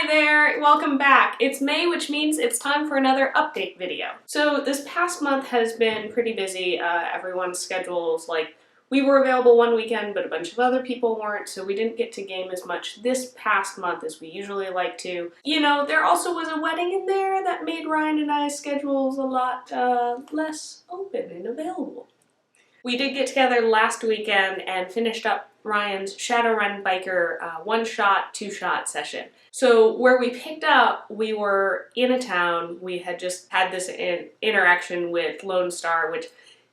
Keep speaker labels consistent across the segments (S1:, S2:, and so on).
S1: Hi there, welcome back. It's May, which means it's time for another update video. So this past month has been pretty busy. Everyone's schedules, we were available one weekend, but a bunch of other people weren't, so we didn't get to game as much this past month as we usually like to. You know, there also was a wedding in there that made Ryan and I's schedules a lot less open and available. We did get together last weekend and finished up Ryan's Shadowrun Biker one-shot, two-shot session. So where we picked up, we were in a town. We had just had this interaction with Lone Star, which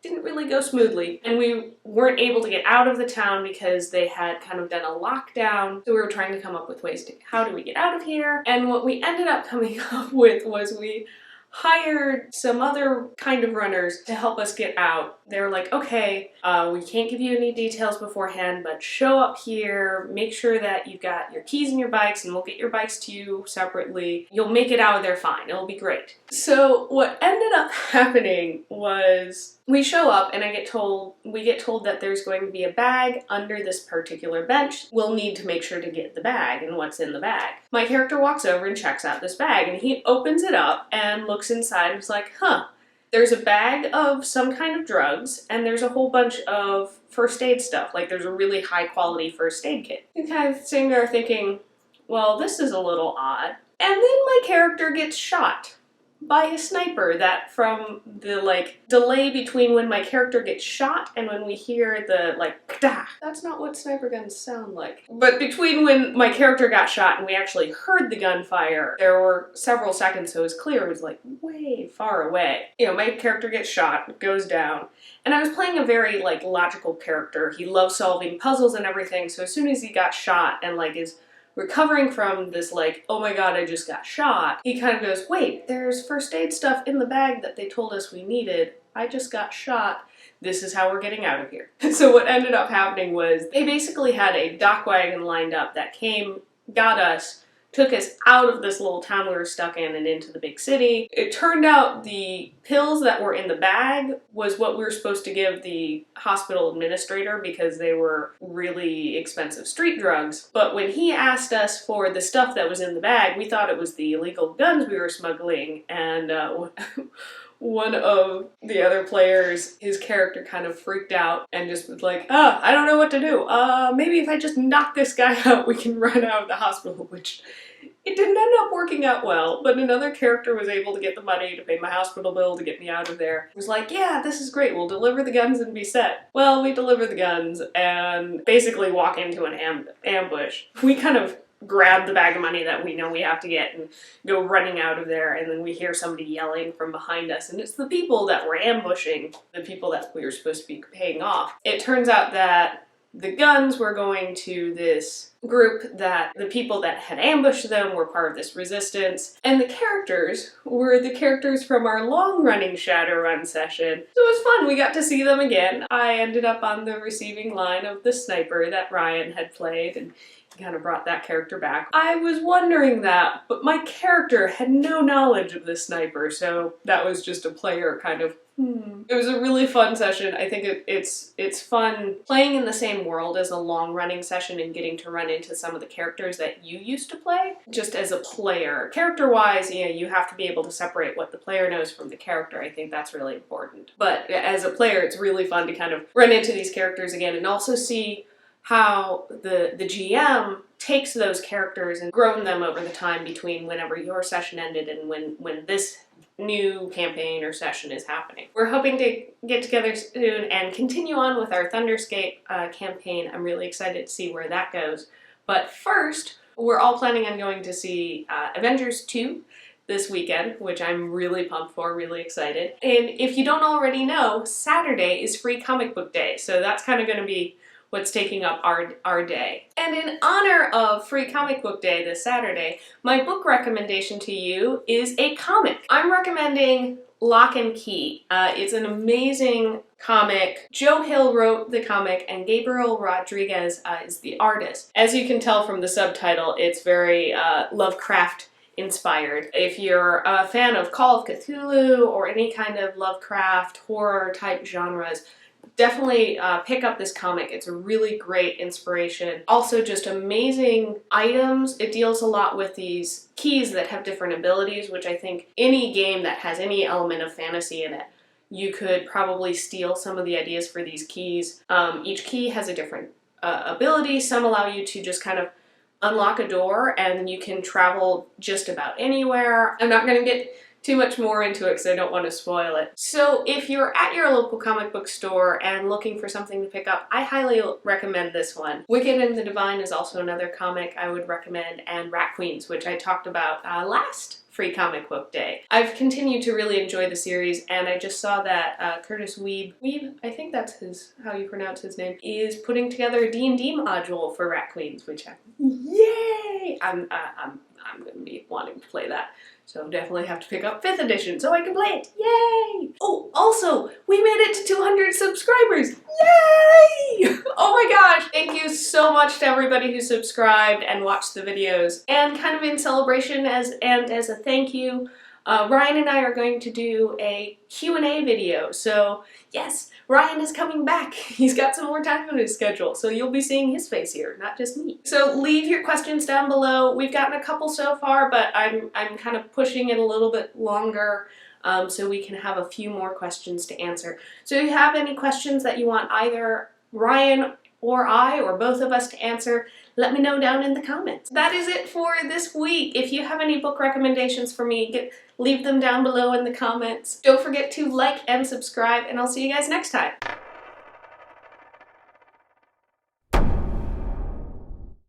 S1: didn't really go smoothly, and we weren't able to get out of the town because they had kind of done a lockdown. So we were trying to come up with ways to, how do we get out of here? And what we ended up coming up with was we hired some other kind of runners to help us get out. They were like, okay, we can't give you any details beforehand, but show up here, make sure that you've got your keys and your bikes, and we'll get your bikes to you separately. You'll make it out of there fine. It'll be great. So what ended up happening was we show up and we get told that there's going to be a bag under this particular bench. We'll need to make sure to get the bag and what's in the bag. My character walks over and checks out this bag, and he opens it up and looks inside and is like, huh, there's a bag of some kind of drugs and there's a whole bunch of first aid stuff. Like, there's a really high quality first aid kit. And kind of sitting there thinking, well, this is a little odd. And then my character gets shot by a sniper. That from the delay between when my character gets shot and when we hear the kdah. That's not what sniper guns sound like. But between when my character got shot and we actually heard the gunfire, there were several seconds, so it was clear it was way far away. You know, my character gets shot, goes down, and I was playing a very logical character. He loves solving puzzles and everything, so as soon as he got shot and is recovering from this oh my god, I just got shot, he kind of goes, wait, there's first aid stuff in the bag that they told us we needed. I just got shot. This is how we're getting out of here. So what ended up happening was they basically had a dock wagon lined up that came, got us, took us out of this little town we were stuck in and into the big city. It turned out the pills that were in the bag was what we were supposed to give the hospital administrator because they were really expensive street drugs. But when he asked us for the stuff that was in the bag, we thought it was the illegal guns we were smuggling, and one of the other players, his character kind of freaked out and just was like, I don't know what to do. Maybe if I just knock this guy out, we can run out of the hospital, which it didn't end up working out well, but another character was able to get the money to pay my hospital bill to get me out of there. It was like, yeah, this is great, we'll deliver the guns and be set. Well, we deliver the guns and basically walk into an ambush. We kind of grab the bag of money that we know we have to get and go running out of there, and then we hear somebody yelling from behind us, and it's the people that were ambushing, the people that we were supposed to be paying off. It turns out that the guns were going to this group that the people that had ambushed them were part of this resistance, and the characters were the characters from our long-running Shadowrun session. So it was fun, we got to see them again. I ended up on the receiving line of the sniper that Ryan had played, and he kind of brought that character back. I was wondering that, but my character had no knowledge of the sniper, so that was just a player kind of It was a really fun session. I think it's fun playing in the same world as a long-running session and getting to run into some of the characters that you used to play. Just as a player. Character-wise, you have to be able to separate what the player knows from the character. I think that's really important. But as a player, it's really fun to kind of run into these characters again and also see how the GM takes those characters and grown them over the time between whenever your session ended and when this new campaign or session is happening. We're hoping to get together soon and continue on with our Thunderscape campaign. I'm really excited to see where that goes. But first, we're all planning on going to see Avengers 2 this weekend, which I'm really pumped for, really excited. And if you don't already know, Saturday is Free Comic Book Day, so that's kind of going to be what's taking up our day. And in honor of Free Comic Book Day this Saturday, my book recommendation to you is a comic. I'm recommending Lock and Key. It's an amazing comic. Joe Hill wrote the comic and Gabriel Rodriguez is the artist. As you can tell from the subtitle, it's very Lovecraft inspired. If you're a fan of Call of Cthulhu or any kind of Lovecraft horror type genres, definitely pick up this comic. It's a really great inspiration. Also just amazing items. It deals a lot with these keys that have different abilities, which I think any game that has any element of fantasy in it, you could probably steal some of the ideas for these keys. Each key has a different ability. Some allow you to just kind of unlock a door and you can travel just about anywhere. I'm not going to get too much more into it because I don't want to spoil it. So if you're at your local comic book store and looking for something to pick up, I highly recommend this one. Wicked and the Divine is also another comic I would recommend, and Rat Queens, which I talked about last Free Comic Book Day. I've continued to really enjoy the series, and I just saw that Curtis Weeb, I think that's how you pronounce his name, is putting together a D&D module for Rat Queens, which yay! I'm going to be wanting to play that. So definitely have to pick up 5th edition so I can play it. Yay! Oh, also, we made it to 200 subscribers. Yay! Oh my gosh! Thank you so much to everybody who subscribed and watched the videos. And kind of in celebration as a thank you, Ryan and I are going to do a Q&A video. So yes, Ryan is coming back. He's got some more time on his schedule, so you'll be seeing his face here, not just me. So leave your questions down below. We've gotten a couple so far, but I'm kind of pushing it a little bit longer so we can have a few more questions to answer. So if you have any questions that you want either Ryan or I or both of us to answer, let me know down in the comments. That is it for this week. If you have any book recommendations for me, leave them down below in the comments. Don't forget to like and subscribe, and I'll see you guys next time.